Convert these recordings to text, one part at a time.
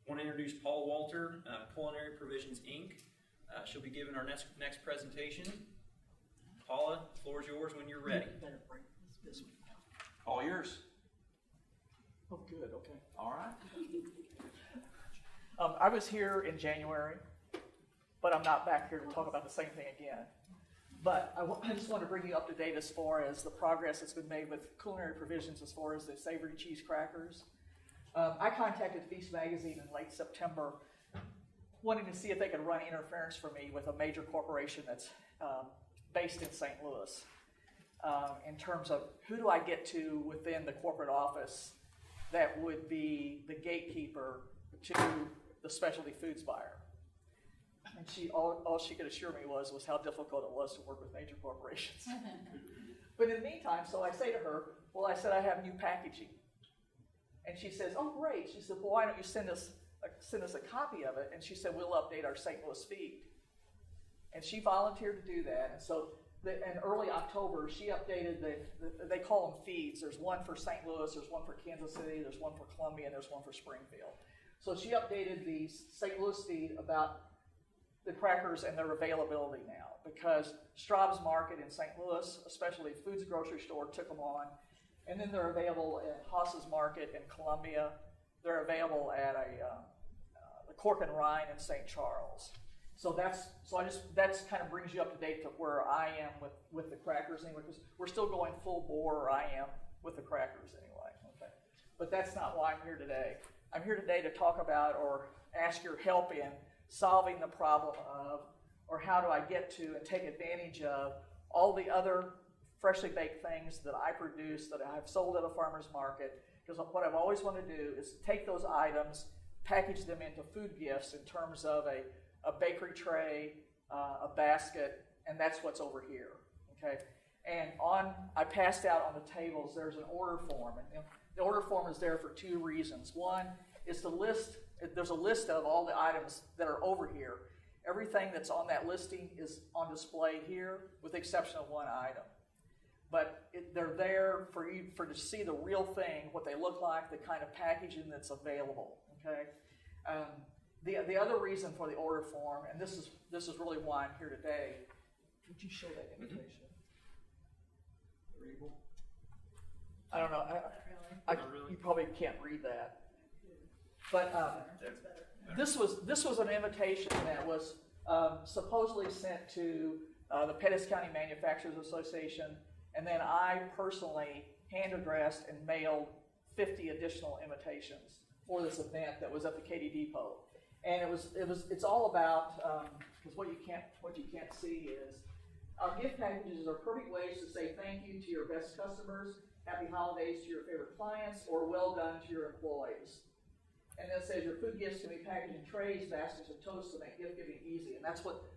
want to introduce Paul Walter, Culinary Provisions, Inc. She'll be giving our next presentation. Paula, the floor is yours when you're ready. All yours. Oh, good, okay. All right. I was here in January, but I'm not back here to talk about the same thing again. But I just want to bring you up to date as far as the progress that's been made with Culinary Provisions as far as the savory cheese crackers. I contacted Feast Magazine in late September wanting to see if they could run interference for me with a major corporation that's based in St. Louis in terms of who do I get to within the corporate office that would be the gatekeeper to the specialty foods buyer. And all she could assure me was how difficult it was to work with major corporations. But in the meantime, so I say to her, well, I said I have new packaging. And she says, oh, great. She said, well, why don't you send us a copy of it? And she said, we'll update our St. Louis feed. And she volunteered to do that. And so in early October, she updated they call them feeds. There's one for St. Louis, there's one for Kansas City, there's one for Columbia, and there's one for Springfield. So she updated the St. Louis feed about the crackers and their availability now, because Straub's Market in St. Louis, especially Foods Grocery Store, took them on, and then they're available at Haas's Market in Columbia. They're available at the Cork and Rhine in St. Charles. So that's kind of brings you up to date to where I am with the crackers anyway, because we're still going full bore, or I am with the crackers anyway. Okay, but that's not why I'm here today. I'm here today to talk about or ask your help in solving the problem of, or how do I get to and take advantage of all the other freshly baked things that I produce that I've sold at a farmer's market. Because what I've always wanted to do is take those items, package them into food gifts in terms of a bakery tray, a basket, and that's what's over here. Okay, and I passed out on the tables, there's an order form, and the order form is there for two reasons. One is to list. There's a list of all the items that are over here. Everything that's on that listing is on display here, with the exception of one item. But they're there for you to see the real thing, what they look like, the kind of packaging that's available. Okay. The other reason for the order form, and this is really why I'm here today. Would you show that invitation? Readable? I don't know. You probably can't read that. But this was an invitation that was supposedly sent to the Pettis County Manufacturers Association, and then I personally hand addressed and mailed 50 additional invitations for this event that was at the Katy Depot. And it's all about, because what you can't see is our gift packages are perfect ways to say thank you to your best customers, happy holidays to your favorite clients, or well done to your employees. And then it says your food gifts can be packaged in trays, baskets, and totes to make gift giving easy. And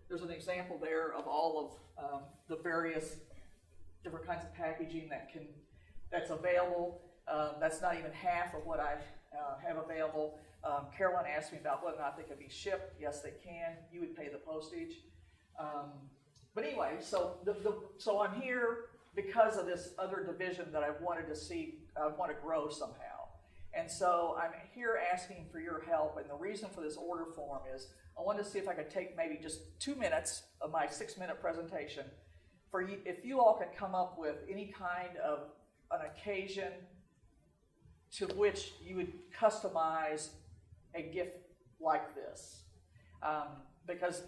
there's an example there of all of the various different kinds of packaging that's available. That's not even half of what I have available. Carolyn asked me about whether or not they could be shipped. Yes, they can. You would pay the postage. But anyway, so I'm here because of this other division that I wanted to see. I want to grow somehow. And so I'm here asking for your help, and the reason for this order form is I wanted to see if I could take maybe just 2 minutes of my 6-minute presentation for you, if you all could come up with any kind of an occasion to which you would customize a gift like this. Because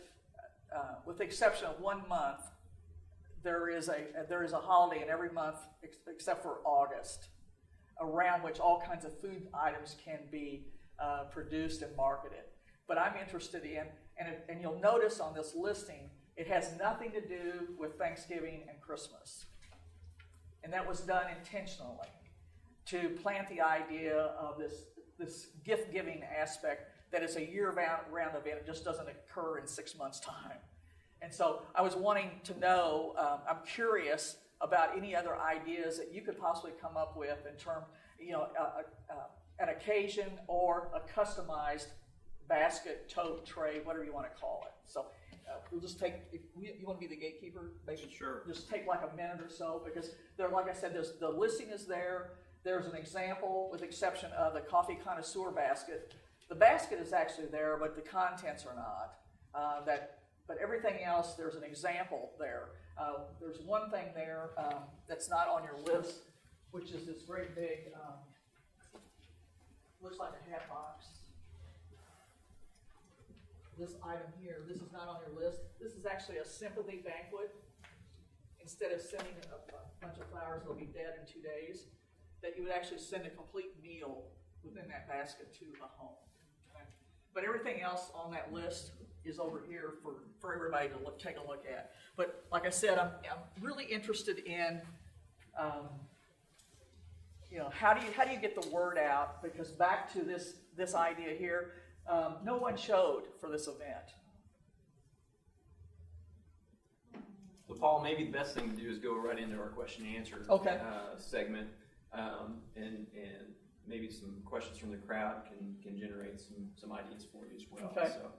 with the exception of 1 month, there is a holiday in every month except for August, around which all kinds of food items can be produced and marketed. But I'm interested in, and you'll notice on this listing, it has nothing to do with Thanksgiving and Christmas. And that was done intentionally to plant the idea of this gift-giving aspect that is a year-round event. It just doesn't occur in 6 months' time. And so I was wanting to know, I'm curious about any other ideas that you could possibly come up with in terms, an occasion or a customized basket, tote, tray, whatever you want to call it. So we'll just take, if you want to be the gatekeeper? Maybe sure. Just take like a minute or so, because there, like I said, the listing is there. There's an example, with exception of the coffee connoisseur basket. The basket is actually there, but the contents are not. But everything else, there's an example there. There's one thing there that's not on your list, which is this great big, looks like a hat box. This item here, this is not on your list. This is actually a sympathy banquet. Instead of sending a bunch of flowers that'll be dead in 2 days, that you would actually send a complete meal within that basket to a home. Okay? But everything else on that list is over here for everybody to take a look at. But like I said, I'm really interested in, how do you get the word out? Because back to this idea here, no one showed for this event. So Paul, maybe the best thing to do is go right into our question and answer segment, and maybe some questions from the crowd can generate some ideas for you as well. Okay. So,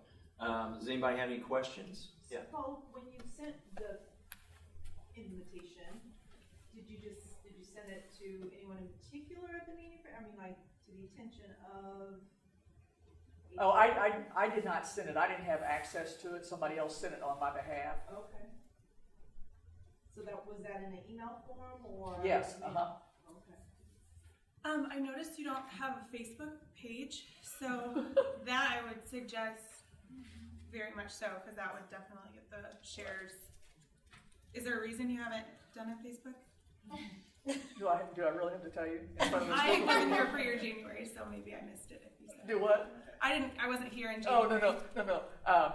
does anybody have any questions? Yeah. Paul, when you sent the invitation, did you send it to anyone in particular at the meeting? I mean, like to the attention of? Oh, I did not send it. I didn't have access to it. Somebody else sent it on my behalf. Okay. So was that in an email form or? Yes. Okay. I noticed you don't have a Facebook page, so that I would suggest very much so, because that would definitely get the shares. Is there a reason you haven't done a Facebook? Do I really have to tell you? In front of this I group? wasn't here for your January, so maybe I missed it if you said. Do what? I wasn't here in Oh, January. no. I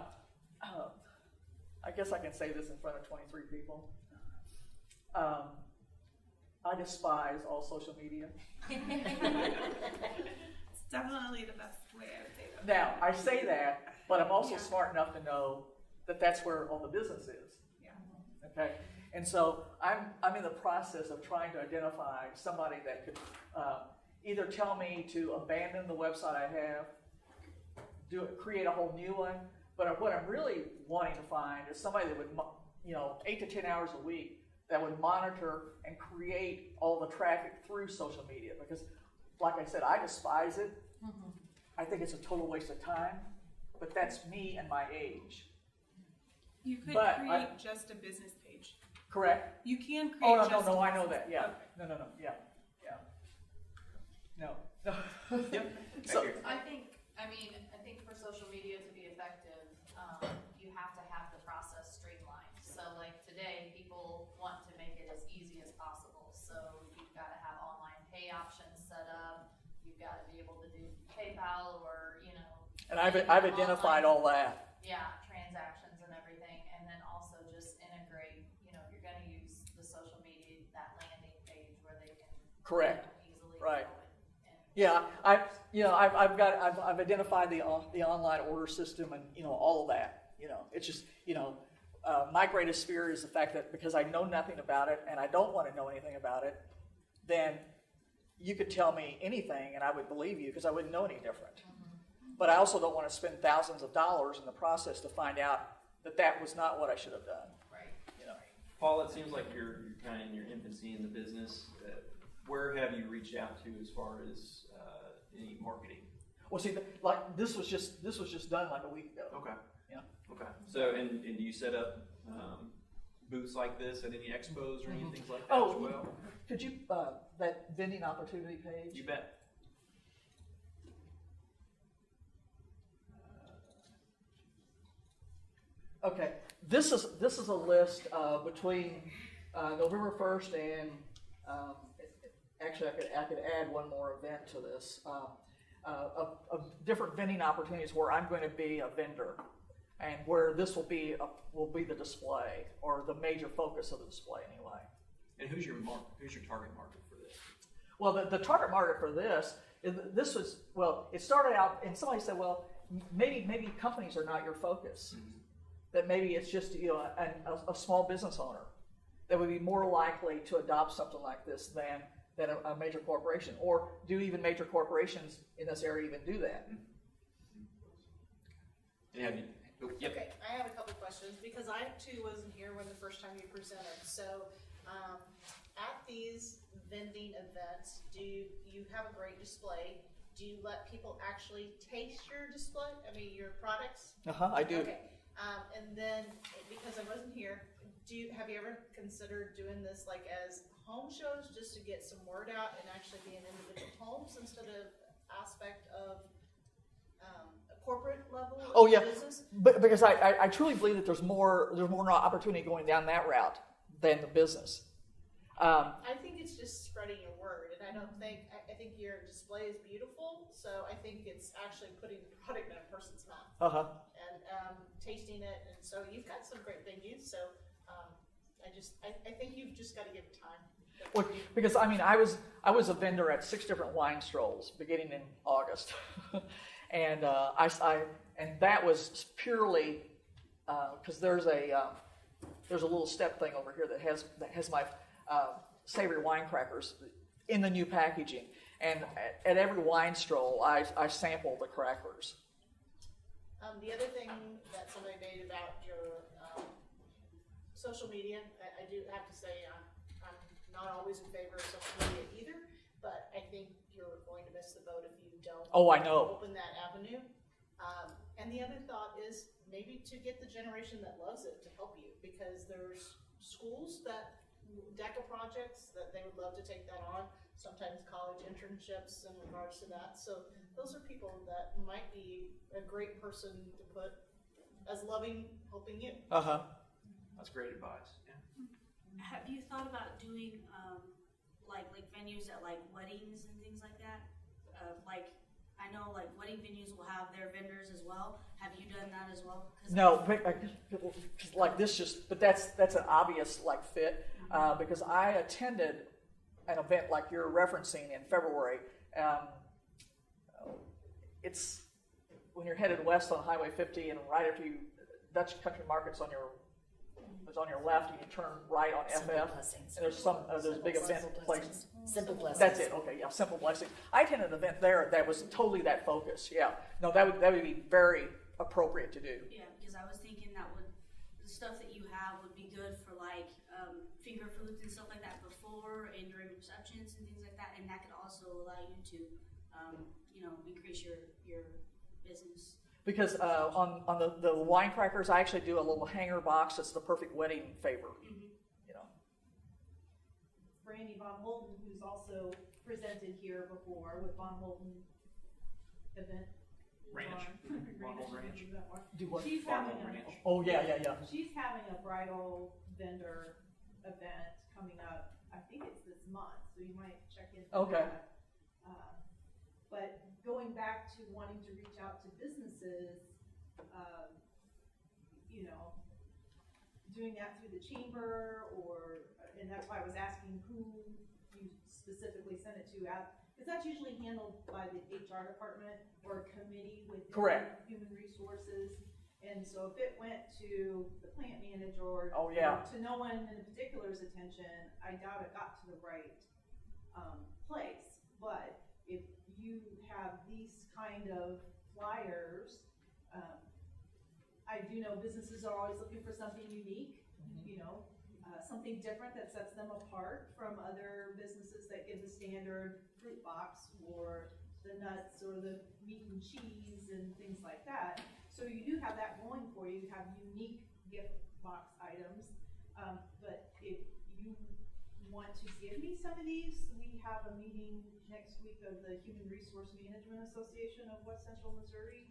guess I can say this in front of 23 people. I despise all social media. It's definitely the best way I would say that. Now, I say that, but I'm also Yeah. smart enough to know that that's where all the business is. Yeah. Okay, and so I'm in the process of trying to identify somebody that could either tell me to abandon the website I have, create a whole new one. But what I'm really wanting to find is somebody that would, 8 to 10 hours a week that would monitor and create all the traffic through social media. Because, like I said, I despise it. Mm-hmm. I think it's a total waste of time. But that's me and my age. You could But create just a business page. Correct? You can create Oh, no, just no, a I know business- that, yeah. Okay. No, yeah. No. Yep. So, I think for social media to be effective, you have to have the process streamlined. So like today, people want to make it as easy as possible. So you've got to have online pay options set up. You've got to be able to do PayPal or, and I've identified all that. yeah, transactions and everything. And then also just integrate, you're going to use the social media, that landing page where they can Correct. Easily Right. go and Yeah, I've identified the online order system and all of that. It's just my greatest fear is the fact that because I know nothing about it and I don't want to know anything about it, then you could tell me anything and I would believe you because I wouldn't know any different. Mm-hmm. But I also don't want to spend thousands of dollars in the process to find out that was not what I should have done. right. Paul, it seems like you're kind of in your infancy in the business. Where have you reached out to as far as any marketing? Well, see, this was just done like a week ago. Okay. Yeah. Okay. So, and do you set up booths like this at any expos or anything like that Oh, as well? Could you that vending opportunity page? You bet. Okay, this is a list between November 1st and actually I could add one more event to this of different vending opportunities where I'm going to be a vendor and where this will be the display or the major focus of the display anyway. And who's your target market for this? Well, the target market for this it started out and somebody said, well, maybe companies are not your focus. Mm-hmm. That maybe it's just a small business owner that would be more likely to adopt something like this than a major corporation, or do even major corporations in this area even do that? Yep. Okay, I have a couple questions because I too wasn't here when the first time you presented. So at these vending events, do you have a great display? do you let people actually taste your display? I mean, your products? I do. Okay. And then, because I wasn't here, have you ever considered doing this like as home shows just to get some word out and actually be in individual homes instead of aspect of a corporate level of business? But because I truly believe that there's more opportunity going down that route than the business. I think it's just spreading your word, and I think your display is beautiful, so I think it's actually putting the product in a person's mouth and tasting it, and so you've got some great venues, so I think you've just got to give it time. Well, because I mean, I was a vendor at 6 different wine strolls beginning in August, and and that was purely because there's a little step thing over here that has my savory wine crackers in the new packaging, and at every wine stroll, I sample the crackers. The other thing that somebody made about your social media, I do have to say I'm not always in favor of social media either, but I think you're going to miss the boat if you don't I know. open that avenue. And the other thought is maybe to get the generation that loves it to help you, because there's schools that DECA projects that they would love to take that on, sometimes college internships in regards to that. So those are people that might be a great person to put as loving, helping you. That's great advice. Yeah. Have you thought about doing like venues at like weddings and things like that? Like I know like wedding venues will have their vendors as well. Have you done that as well? No, like this but that's an obvious like fit because I attended an event like you're referencing in February. It's when you're headed west on Highway 50 and right after you Dutch Country Market's on your left and you turn right on FF and there's a big event place. Simple Blessings. That's it. Okay, yeah, Simple Blessings. I attended an event there that was totally that focus. Yeah, no, that would be very appropriate to do. Yeah, because I was thinking the stuff that you have would be good for like finger foods and stuff like that before and during receptions and things like that, and that could also allow you to increase your business. Because on the wine crackers, I actually do a little hanger box that's the perfect wedding favor. Brandy Von Holten, who's also presented here before with Von Holten event. Ranch. Von Holten Ranch. Do what? She's Von having Holten Ranch. Oh, yeah. She's having a bridal vendor event coming up. I think it's this month, so you might check in. Okay. But going back to wanting to reach out to businesses, doing that through the chamber and that's why I was asking who you specifically sent it to, because that's usually handled by the HR department or a committee with human resources. And so if it went to the plant manager or to no one in particular's attention, I doubt it got to the right place. But if you have these kind of flyers, I do know businesses are always looking for something unique, something different that sets them apart from other businesses that give the standard fruit box or the nuts or the meat and cheese and things like that. So you do have that going for you. You have unique gift box items. But if you want to give me some of these, we have a meeting next week of the Human Resource Management Association of West Central Missouri,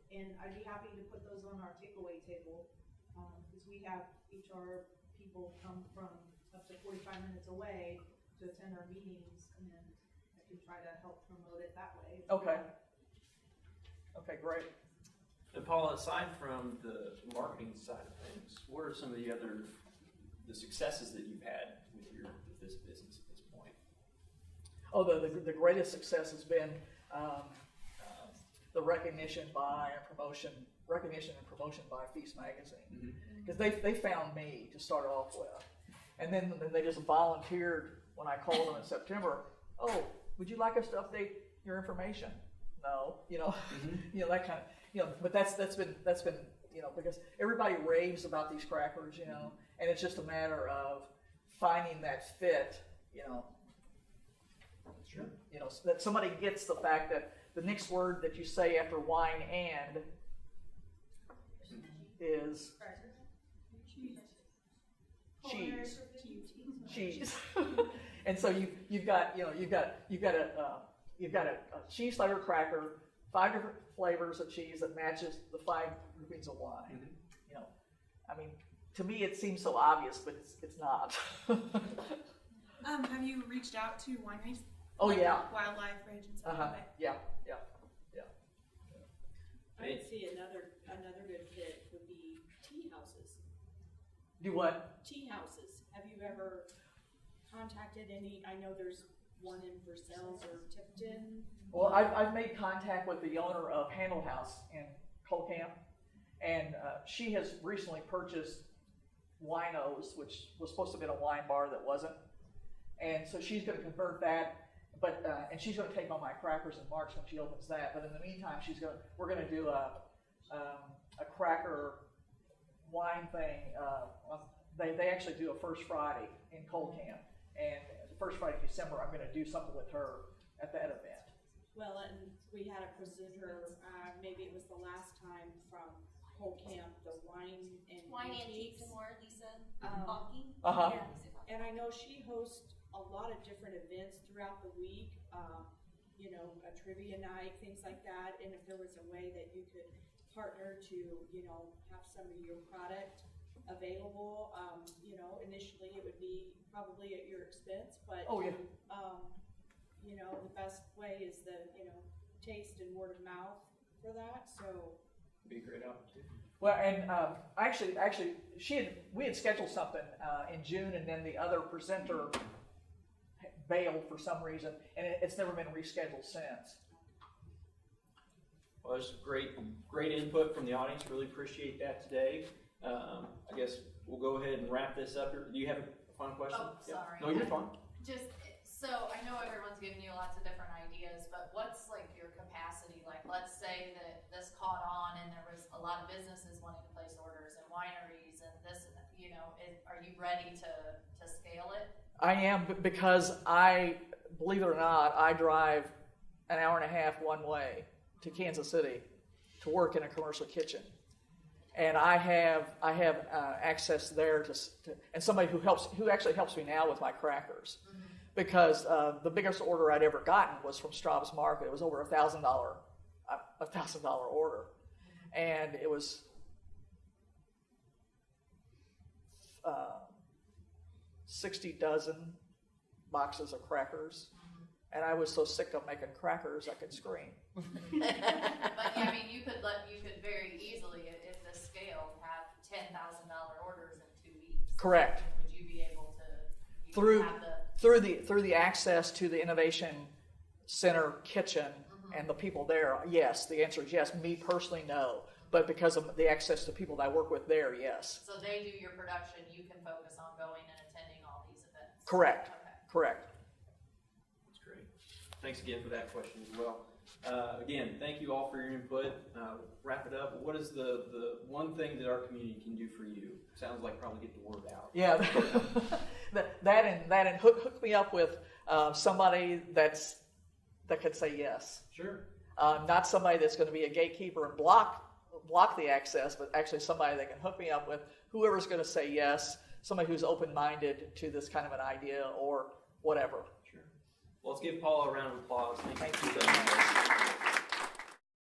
and I'd be happy to put those on our takeaway table because we have HR people come from up to 45 minutes away to attend our meetings, and I can try to help promote it that way. Okay, great. And Paula, aside from the marketing side of things, what are some of the successes that you've had with this business at this point? Oh, the greatest success has been the recognition and promotion by Feast Magazine, because they found me to start off with, and then they just volunteered when I called them in September. Oh, would you like us to update your information? No, that kind of, but that's been because everybody raves about these crackers, and it's just a matter of finding that fit, Sure. You know, so that somebody gets the fact that the next word that you say after wine and is cheese. Cheese. And so you've got a cheese flavored cracker, 5 different flavors of cheese that matches the 5 groupings of wine. Mm-hmm. You know, I mean, to me it seems so obvious, but it's not. Have you reached out to wineries? Oh yeah. Wildlife Range and stuff like that? Yeah. I would see another good fit would be tea houses. Do what? Tea houses. Have you ever contacted any? I know there's one in Versailles or Tipton. Well, I've made contact with the owner of Handle House in Colcamp, and she has recently purchased Winos, which was supposed to have been a wine bar that wasn't, and so she's going to convert that. But and she's going to take on my crackers in March when she opens that. But in the meantime, we're going to do a cracker wine thing. They actually do a First Friday in Colcamp, and the first Friday of December, I'm going to do something with her at that event. Well, and we had a presenter, maybe it was the last time from Colcamp, the wine and Antiques and more, Lisa Balky. Uh-huh. And I know she hosts a lot of different events throughout the week, you know, a trivia night, things like that. And if there was a way that you could partner to, you know, have some of your product available, you know, initially it would be probably at your expense, but, Oh yeah. you know, the best way is the, you know, taste and word of mouth for that. So Be a great opportunity. Well, and actually, we had scheduled something in June, and then the other presenter bailed for some reason, and it's never been rescheduled since. Well, there's great input from the audience. Really appreciate that today. I guess we'll go ahead and wrap this up. Do you have a fun question? Oh, sorry. No, you're fine. Just, so I know everyone's giving you lots of different ideas, but what's like your capacity? Like, let's say that this caught on and there was a lot of businesses wanting to place orders and wineries and this and that, you know, are you ready to scale it? I am, because believe it or not, I drive an hour and a half one way to Kansas City to work in a commercial kitchen. And I have access there to and somebody who actually helps me now with my crackers, because the biggest order I'd ever gotten was from Straub's Market. It was over $1,000 order, and it was 60 dozen boxes of crackers, and I was so sick of making crackers I could scream. But yeah, I mean, you could very easily, if the scale, have $10,000 orders in 2 weeks. Correct. Would you be able to through the access to the Innovation Center kitchen and the people there? Yes, the answer is yes. Me personally, no, but because of the access to people that I work with there, yes. So they do your production. You can focus on going and attending all these events. Correct. Okay. Correct. That's great. Thanks again for that question as well. Again, thank you all for your input. Wrap it up. What is the one thing that our community can do for you? Sounds like probably get the word out. Yeah, that and hook me up with somebody that could say yes. Sure. Not somebody that's going to be a gatekeeper and block the access, but actually somebody that can hook me up with whoever's going to say yes. Somebody who's open-minded to this kind of an idea or whatever. Sure. Well, let's give Paula a round of applause. Thank you.